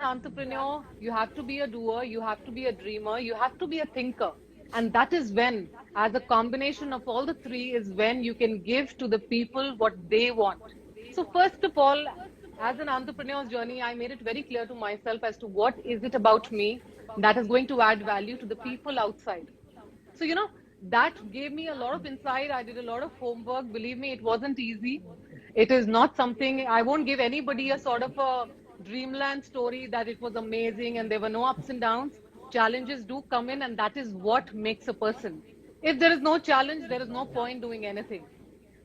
entrepreneur, you have to be a doer, you have to be a dreamer, you have to be a thinker. And that is when, as a combination of all the three, is when you can give to the people what they want. So, first of all, as an entrepreneur's journey, I made it very clear to myself as to what is it about me that is going to add value to the people outside. So, that gave me a lot of insight. I did a lot of homework. Believe me, it wasn't easy. It is not something, I won't give anybody a sort of a dreamland story that it was amazing and there were no ups and downs. Challenges do come in, and that is what makes a person. If there is no challenge, there is no point doing anything.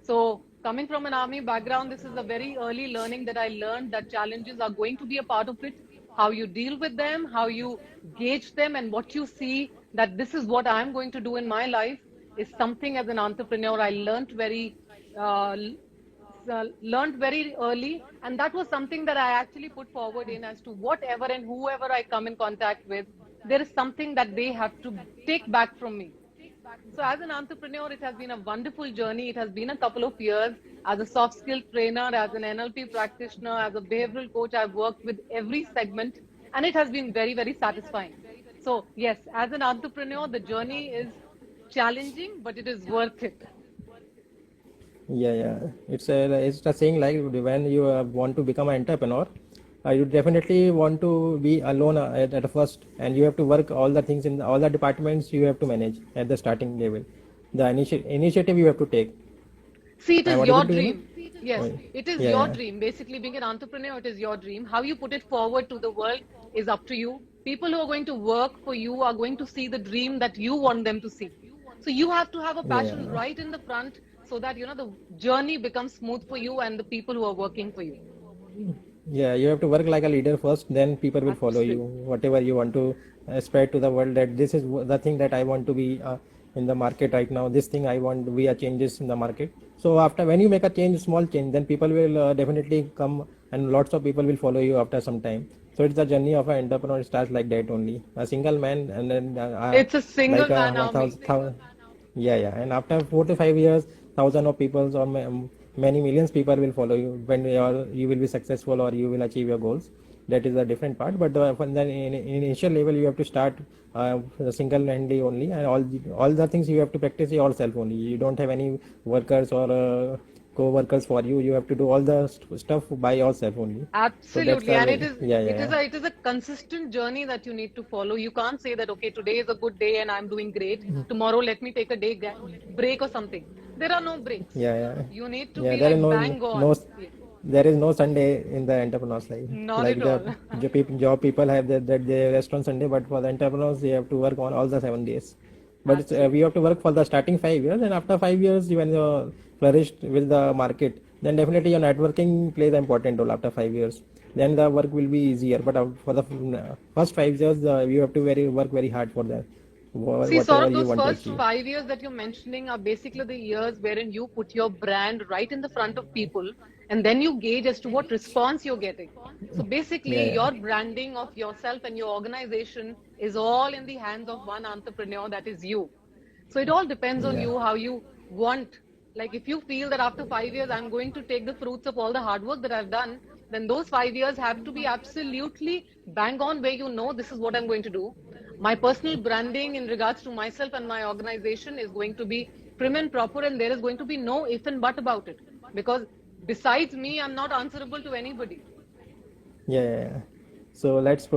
So, coming from an army background, this is a very early learning that I learned that challenges are going to be a part of it. How you deal with them, how you gauge them, and what you see that this is what I'm going to do in my life is something as an entrepreneur I uh, learned very early. And that was something that I actually put forward in as to whatever and whoever I come in contact with, there is something that they have to take back from me. So, as an entrepreneur, it has been a wonderful journey. It has been a couple of years as a soft skill trainer, as an NLP practitioner, as a behavioral coach. I've worked with every segment, and it has been very, very satisfying. So, yes, as an entrepreneur, the journey is challenging, but it is worth it. Yeah, yeah. It's a saying like when you want to become an entrepreneur, you definitely want to be alone at the first, and you have to work all the things in all the departments you have to manage at the starting level. The initiative you have to take. See, it I'm is audible your to you, no? dream. Yes, it is Yeah, your yeah. dream. Basically, being an entrepreneur, it is your dream. How you put it forward to the world is up to you. People who are going to work for you are going to see the dream that you want them to see. So you have to have a Yeah, passion yeah. right in the front so that the journey becomes smooth for you and the people who are working for you. Yeah, you have to work like a leader first, then people will follow you. Absolutely. Whatever you want to spread to the world, that this is the thing that I want to be in the market right now. This thing I want to be a changes in the market. So after when you make a change, small change, then people will definitely come, and lots of people will follow you after some time. So it's the journey of an entrepreneur starts like that only. A single man, and then It's a like single man a army. thousand. Yeah, yeah. And after 4 to 5 years, thousands of people or many millions people will follow you when you will be successful or you will achieve your goals. That is a different part. But from the initial level, you have to start single-handedly only, and all the things you have to practice yourself only. You don't have any workers or co-workers for you. You have to do all the stuff by yourself only. So that's Absolutely. the And way. it is Yeah, it is yeah, a it is a consistent journey that you need to follow. You can't say that, okay, today is a good day and I'm doing great. Tomorrow let me take a day break or something. There are no breaks. yeah, yeah, You need to yeah. be There is like bang no on. Yeah. there is no Sunday in the entrepreneur's life. Not Like at all. job people have that they rest on Sunday, but for the entrepreneurs, they have to work on all the 7 days. But we have Absolutely. to work for the starting 5 years, and after 5 years, when you're flourished with the market, then definitely your networking plays an important role after 5 years. Then the work will be easier. But for the first 5 years, you have to work very hard for that, See, whatever Saurabh, you those want to first achieve. 5 years that you're mentioning are basically the years wherein you put your brand right in the front of people and then you gauge as to what response you're getting. So Yeah, basically, yeah, your branding of yourself and your organization is all in the hands of one entrepreneur, that is you. So it all depends on yeah. you, how you want. Like if you feel that after 5 years, I'm going to take the fruits of all the hard work that I've done, then those 5 years have to be absolutely bang on where you know this is what I'm going to do. My personal branding in regards to myself and my organization is going to be prim and proper, and there is going to be no if and but about it. Because besides me, I'm not answerable to anybody. Yeah, yeah, yeah. So let's